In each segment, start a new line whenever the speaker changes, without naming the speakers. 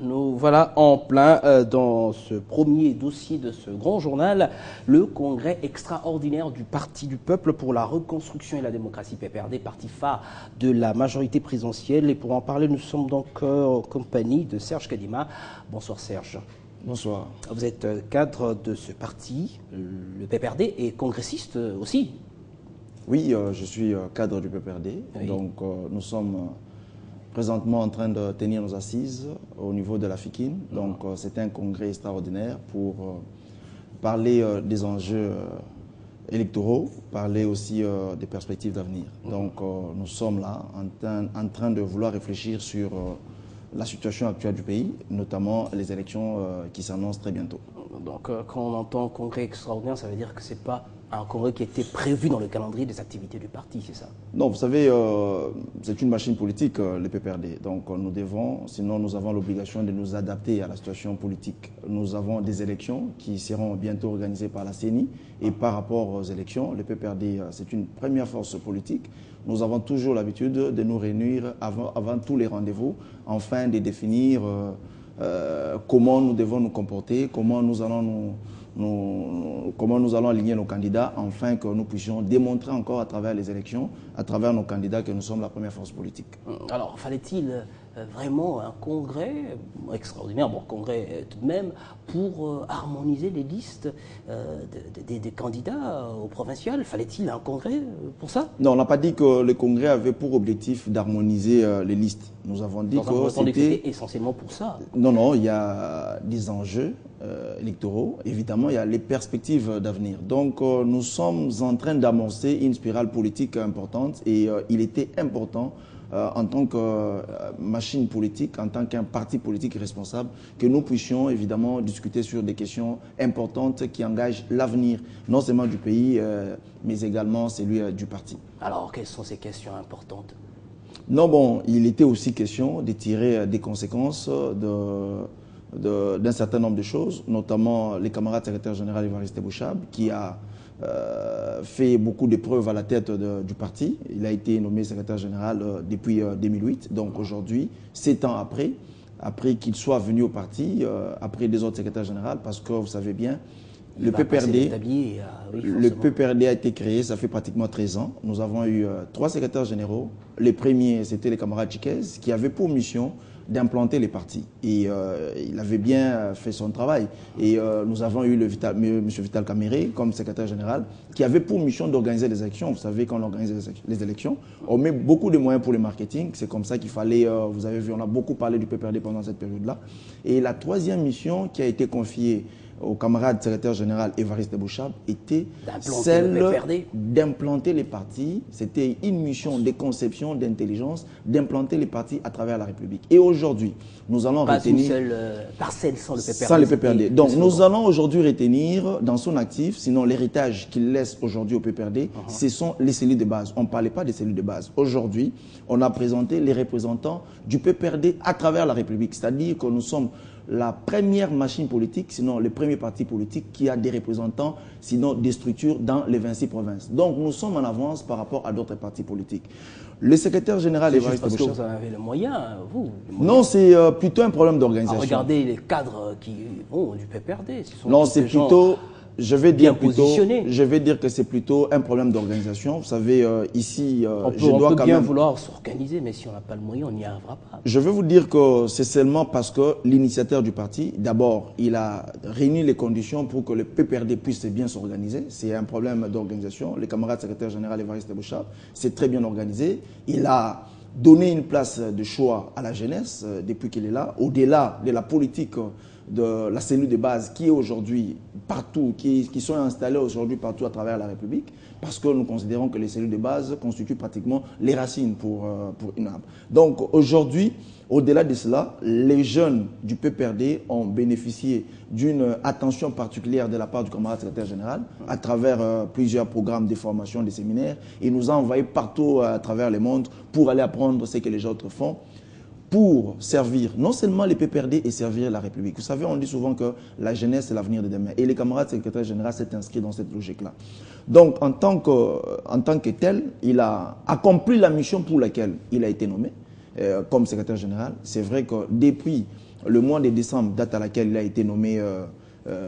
Nous voilà en plein dans ce premier dossier de ce grand journal, le congrès extraordinaire du Parti du Peuple pour la reconstruction et la démocratie PPRD, parti phare de la majorité présidentielle. Et pour en parler, nous sommes donc en compagnie de Serge Kadima. Bonsoir Serge.
Bonsoir.
Vous êtes cadre de ce parti, le PPRD, et congressiste aussi.
Oui, je suis cadre du PPRD.
Oui.
Donc nous sommes présentement en train de tenir nos assises au niveau de la FICIN. Donc c'est un congrès extraordinaire pour parler des enjeux électoraux, parler aussi des perspectives d'avenir. Donc nous sommes là en train de vouloir réfléchir sur la situation actuelle du pays, notamment les élections qui s'annoncent très bientôt.
Donc quand on entend congrès extraordinaire, ça veut dire que ce n'est pas un congrès qui était prévu dans le calendrier des activités du parti, c'est ça?
Non, vous savez, c'est une machine politique, le PPRD. Donc nous devons, sinon nous avons l'obligation de nous adapter à la situation politique. Nous avons des élections qui seront bientôt organisées par la CENI. Et par rapport aux élections, le PPRD, c'est une première force politique. Nous avons toujours l'habitude de nous réunir avant tous les rendez-vous, afin de définir comment nous devons nous comporter, comment nous allons aligner nos candidats, afin que nous puissions démontrer encore à travers les élections, à travers nos candidats, que nous sommes la première force politique.
Alors, fallait-il vraiment un congrès extraordinaire, bon, congrès tout de même, pour harmoniser les listes des candidats au provincial? Fallait-il un congrès pour ça?
Non, on n'a pas dit que le congrès avait pour objectif d'harmoniser les listes. Nous avons dit que
c'était essentiellement pour ça.
Non, non, il y a des enjeux électoraux. Évidemment, il y a les perspectives d'avenir. Donc, nous sommes en train d'amorcer une spirale politique importante et il était important en tant que machine politique, en tant qu'un parti politique responsable, que nous puissions évidemment discuter sur des questions importantes qui engagent l'avenir, non seulement du pays, mais également celui du parti.
Alors, quelles sont ces questions importantes?
Non, bon, il était aussi question de tirer des conséquences d'un certain nombre de choses, notamment les camarades secrétaire général Évariste Bouchab, qui a fait beaucoup de preuves à la tête du parti. Il a été nommé secrétaire général depuis 2008. Donc aujourd'hui, 7 ans après qu'il soit venu au parti, après des autres secrétaires généraux, parce que vous savez bien, le PPRD a été créé, ça fait pratiquement 13 ans. Nous avons eu 3 secrétaires généraux. Les premiers, c'était les camarades Chiquez, qui avaient pour mission d'implanter les partis. Et il avait bien fait son travail. Et nous avons eu M. Vital Kamere comme secrétaire général, qui avait pour mission d'organiser les élections. Vous savez, quand on organise les élections, on met beaucoup de moyens pour le marketing. C'est comme ça qu'il fallait, vous avez vu, on a beaucoup parlé du PPRD pendant cette période-là. Et la troisième mission qui a été confiée au camarade secrétaire général Évariste Bouchab était celle d'implanter les partis. C'était une mission de conception, d'intelligence, d'implanter les partis à travers la République. Et aujourd'hui, nous allons retenir...
Pas une seule parcelle sans le PPRD.
Sans le PPRD. Donc nous allons aujourd'hui retenir dans son actif, sinon l'héritage qu'il laisse aujourd'hui au PPRD, ce sont les cellules de base. On ne parlait pas des cellules de base. Aujourd'hui, on a présenté les représentants du PPRD à travers la République. C'est-à-dire que nous sommes la première machine politique, sinon le premier parti politique qui a des représentants, sinon des structures dans les 26 provinces. Donc nous sommes en avance par rapport à d'autres partis politiques. Le secrétaire général Évariste Bouchab...
Parce que vous en avez le moyen, vous.
Non, c'est plutôt un problème d'organisation.
Regardez les cadres qui vont du PPRD.
Non, c'est plutôt... Je vais dire que c'est plutôt un problème d'organisation. Vous savez, ici,
on peut bien vouloir s'organiser, mais si on n'a pas le moyen, on n'y arrivera pas.
Je vais vous dire que c'est seulement parce que l'initiateur du parti, d'abord, il a réuni les conditions pour que le PPRD puisse bien s'organiser. C'est un problème d'organisation. Le camarade secrétaire général Évariste Bouchab, c'est très bien organisé. Il a donné une place de choix à la jeunesse depuis qu'il est là, au-delà de la politique de la cellule de base qui est aujourd'hui partout, qui sont installées aujourd'hui partout à travers la République, parce que nous considérons que les cellules de base constituent pratiquement les racines pour une arbre. Donc aujourd'hui, au-delà de cela, les jeunes du PPRD ont bénéficié d'une attention particulière de la part du camarade secrétaire général à travers plusieurs programmes de formation, des séminaires. Il nous a envoyés partout à travers le monde pour aller apprendre ce que les autres font, pour servir non seulement les PPRD et servir la République. Vous savez, on dit souvent que la jeunesse, c'est l'avenir de demain. Et les camarades secrétaires généraux s'est inscrit dans cette logique-là. Donc, en tant que tel, il a accompli la mission pour laquelle il a été nommé comme secrétaire général. C'est vrai que depuis le mois de décembre, date à laquelle il a été nommé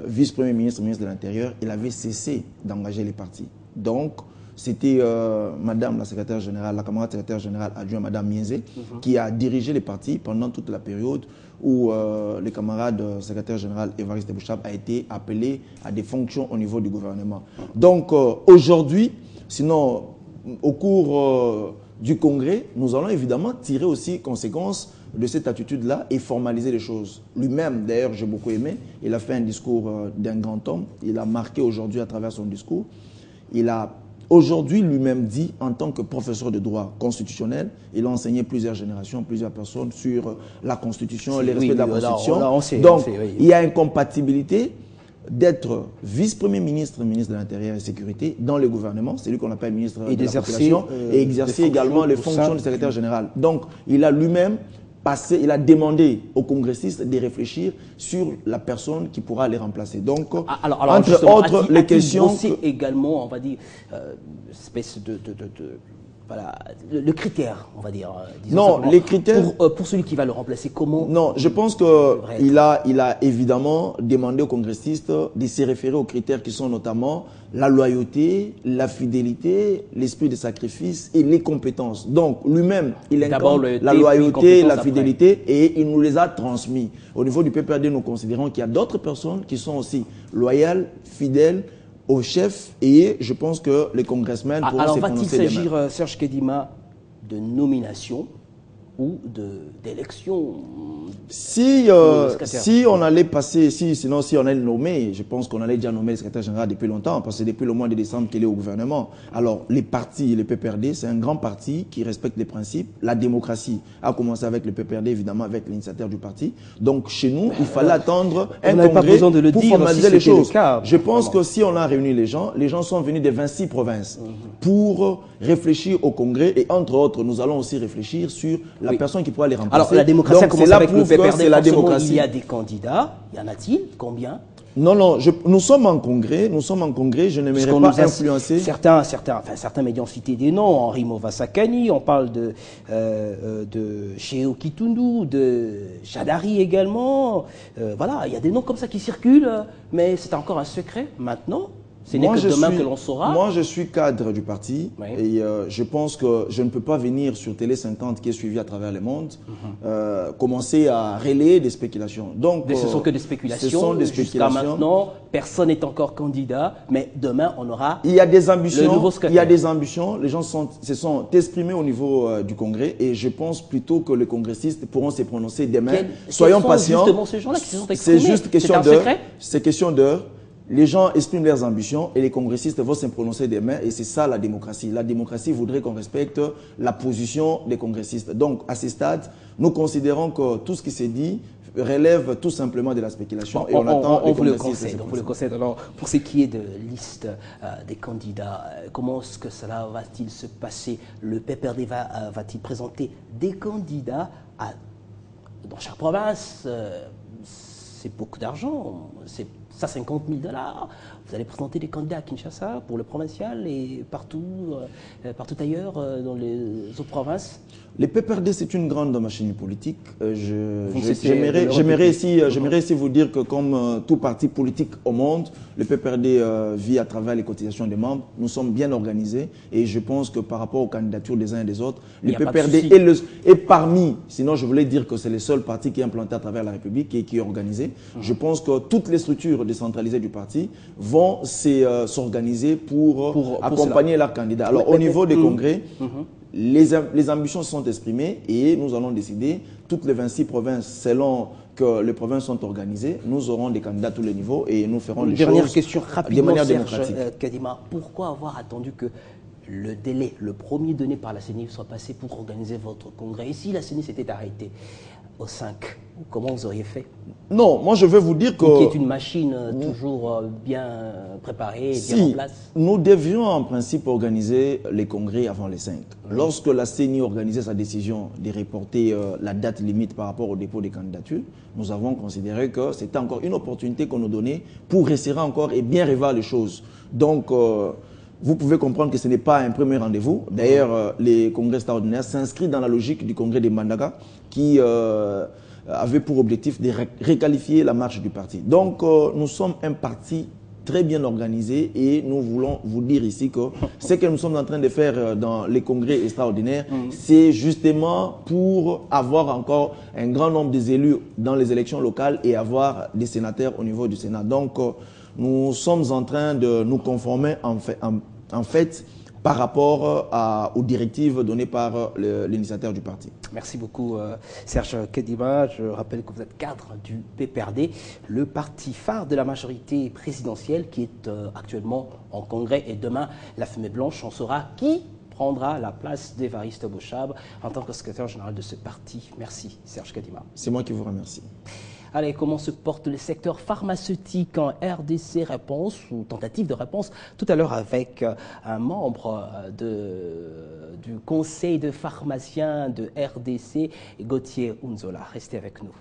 vice-premier ministre, ministre de l'Intérieur, il avait cessé d'engager les partis. Donc, c'était Madame la secrétaire générale, la camarade secrétaire générale adjointe, Madame Mienzé, qui a dirigé les partis pendant toute la période où le camarade secrétaire général Évariste Bouchab a été appelé à des fonctions au niveau du gouvernement. Donc, aujourd'hui, sinon, au cours du Congrès, nous allons évidemment tirer aussi conséquence de cette attitude-là et formaliser les choses. Lui-même, d'ailleurs, j'ai beaucoup aimé, il a fait un discours d'un grand homme, il a marqué aujourd'hui à travers son discours, il a aujourd'hui lui-même dit, en tant que professeur de droit constitutionnel, il a enseigné plusieurs générations, plusieurs personnes sur la Constitution, les respects de la Constitution. Donc, il y a incompatibilité d'être vice-premier ministre, ministre de l'Intérieur et Sécurité dans le gouvernement, c'est lui qu'on appelle ministre de la Population, et exercer également les fonctions de secrétaire général. Donc, il a lui-même il a demandé aux congressistes de réfléchir sur la personne qui pourra les remplacer. Donc, entre autres, les questions...
également, on va dire, espèce voilà, le critère, on va dire.
Non, les critères...
Pour celui qui va le remplacer, comment...
Non, je pense qu'il a évidemment demandé aux congressistes de se référer aux critères qui sont notamment la loyauté, la fidélité, l'esprit de sacrifice et les compétences. Donc, lui-même, il incarne la loyauté, la fidélité et il nous les a transmis. Au niveau du PPRD, nous considérons qu'il y a d'autres personnes qui sont aussi loyales, fidèles, au chef, et je pense que les congressmen pourront se prononcer demain.
Alors, va-t-il s'agir, Serge Kedima, de nomination ou d'élection?
Si on allait passer, sinon si on allait le nommer, je pense qu'on allait déjà nommer le secrétaire général depuis longtemps, parce que depuis le mois de décembre qu'il est au gouvernement. Alors, les partis, le PPRD, c'est un grand parti qui respecte les principes. La démocratie a commencé avec le PPRD, évidemment, avec l'initiateur du parti. Donc, chez nous, il fallait attendre un congrès pour formaliser les choses. Je pense que si on a réuni les gens sont venus des 26 provinces pour réfléchir au congrès et entre autres, nous allons aussi réfléchir sur la personne qui pourra les remplacer.
Alors, la démocratie a commencé avec le PPRD,
la démocratie.
Il y a des candidats, y en a-t-il? Combien?
Non, nous sommes en congrès, je n'aimerais pas influencer.
Certains médias ont cité des noms, Henri Movasakani, on parle de Cheo Kitundu, de Chadari également. Voilà, il y a des noms comme ça qui circulent, mais c'est encore un secret maintenant. Ce n'est que demain que l'on saura.
Moi, je suis cadre du parti et je pense que je ne peux pas venir sur Télé 50 qui est suivi à travers le monde, commencer à relayer des spéculations. Donc,
ce ne sont que des spéculations.
Ce sont des spéculations.
Jusqu'à maintenant, personne n'est encore candidat, mais demain, on aura
il y a des ambitions,
le nouveau secrétaire.
Il y a des ambitions. Les gens se sont exprimés au niveau du Congrès et je pense plutôt que les congressistes pourront se prononcer demain. Soyons patients.
Justement ces gens-là qui se sont exprimés.
C'est juste question d'heure. C'est question d'heure. Les gens expriment leurs ambitions et les congressistes vont se prononcer demain et c'est ça la démocratie. La démocratie voudrait qu'on respecte la position des congressistes. Donc, à ce stade, nous considérons que tout ce qui s'est dit relève tout simplement de la spéculation et on attend les congressistes.
On vous le concède. Alors, pour ce qui est de liste des candidats, comment est-ce que cela va-t-il se passer? Le PPRD va-t-il présenter des candidats dans chaque province? C'est beaucoup d'argent. C'est 50 000 $. Vous allez présenter des candidats à Kinshasa pour le provincial et partout ailleurs dans les autres provinces.
Le PPRD, c'est une grande machine politique. J'aimerais ici vous dire que comme tout parti politique au monde, le PPRD vit à travers les cotisations des membres. Nous sommes bien organisés et je pense que par rapport aux candidatures des uns et des autres, le PPRD est parmi, sinon je voulais dire que c'est le seul parti qui est implanté à travers la République et qui est organisé. Je pense que toutes les structures décentralisées du parti vont s'organiser pour accompagner leurs candidats. Alors au niveau des congrès, les ambitions sont exprimées et nous allons décider, toutes les 26 provinces, selon que les provinces sont organisées, nous aurons des candidats à tous les niveaux et nous ferons les choses
dernière question rapidement,
de manière démocratique.
Kadima, pourquoi avoir attendu que le délai, le premier donné par la CENI soit passé pour organiser votre congrès? Et si la CENI s'était arrêtée au 5, comment vous auriez fait?
Non, moi je vais vous dire que...
Qui est une machine toujours bien préparée et bien en place.
Nous devions en principe organiser les congrès avant les 5. Lorsque la CENI organisait sa décision de reporter la date limite par rapport au dépôt des candidatures, nous avons considéré que c'était encore une opportunité qu'on nous donnait pour resserrer encore et bien revoir les choses. Donc... vous pouvez comprendre que ce n'est pas un premier rendez-vous. D'ailleurs, les congrès extraordinaires s'inscrivent dans la logique du congrès de Mbandaka qui avait pour objectif de requalifier la marche du parti. Donc, nous sommes un parti très bien organisé et nous voulons vous dire ici que ce que nous sommes en train de faire dans les congrès extraordinaires, c'est justement pour avoir encore un grand nombre d'élus dans les élections locales et avoir des sénateurs au niveau du Sénat. Donc, nous sommes en train de nous conformer en fait par rapport aux directives données par l'initiateur du parti.
Merci beaucoup Serge Kedima. Je rappelle que vous êtes cadre du PPRD, le parti phare de la majorité présidentielle qui est actuellement en congrès. Et demain, la fumée blanche, on saura qui prendra la place d'Évariste Bochab en tant que secrétaire général de ce parti. Merci Serge Kedima.
C'est moi qui vous remercie.
Allez, comment se porte le secteur pharmaceutique en RDC? Réponse ou tentative de réponse tout à l'heure avec un membre du conseil de pharmaciens de RDC, Gauthier Unzola. Restez avec nous.